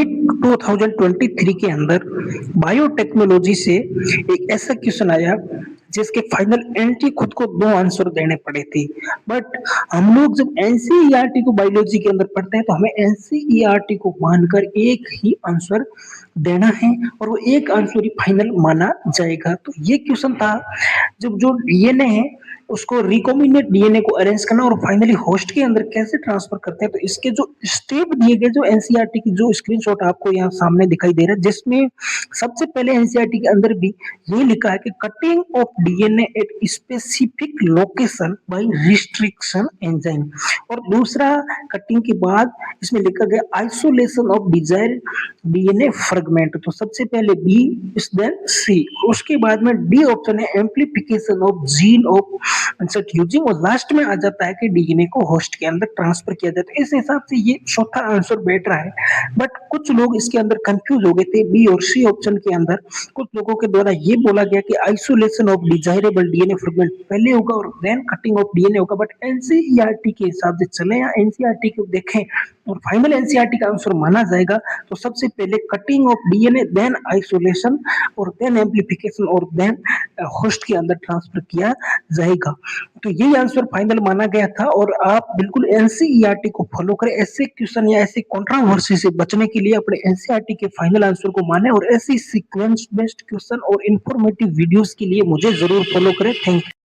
NEET 2023 के अंदर biotechnology से एक ऐसा क्वेश्चन आया जिसके फाइनल एंट्री खुद को दो आंसर देने पड़े थे। बट हम लोग जब एनसीईआरटी को बायोलॉजी के अंदर पढ़ते हैं तो हमें एनसीईआरटी को मानकर एक ही आंसर देना है और वो एक आंसर ही फाइनल माना जाएगा। तो ये क्वेश्चन था जब जो डीएनए है उसको रिकॉम्बिनेंट डीएनए को अरेंज करना और फाइनली होस्ट के अंदर कैसे ट्रांसफर करते हैं। तो इसके जो स्टेप दिए गए जो एनसीईआरटी की जो स्क्रीनशॉट आपको यहाँ सामने दिखाई दे रहा है जिसमें सबसे पहले एनसीईआरटी के अंदर भी ये लिखा है कि cutting of DNA at specific location bye restriction enzyme और दूसरा कटिंग के बाद इसमें लिखा गया isolation of desire DNA fragment. तो सबसे पहले बी इज देन सी, उसके बाद में डी ऑप्शन है amplification of gene of insert using और लास्ट में आ जाता है कि डीएनए को होस्ट के अंदर ट्रांसफर किया जाता है। इस हिसाब से ये चौथा आंसर बैठ रहा है। बट कुछ लोग इसके अंदर कंफ्यूज हो गए थे बी और सी ऑप्शन के अंदर। कुछ लोगों के द्वारा ये बोला गया कि isolation of desirable DNA fragment पहले होगा और देन कटिंग ऑफ डीएनए होगा। बट एनसीईआरटी के हिसाब से चले या एनसीईआरटी को देखें और फाइनल एनसीईआरटी का आंसर माना जाएगा तो सबसे पहले cutting of DNA then isolation और देन एम्प्लीफिकेशन और देन होस्ट के अंदर ट्रांसफर किया जाएगा। तो यही आंसर फाइनल माना गया था और आप बिल्कुल एनसीईआरटी को फॉलो करें। ऐसे क्वेश्चन या ऐसे कंट्रोवर्सी से बचने के लिए अपने एनसीईआरटी के फाइनल आंसर को माने और ऐसी सीक्वेंस बेस्ड क्वेश्चन और इंफॉर्मेटिव वीडियोस के लिए मुझे जरूर फॉलो करें। Thank you.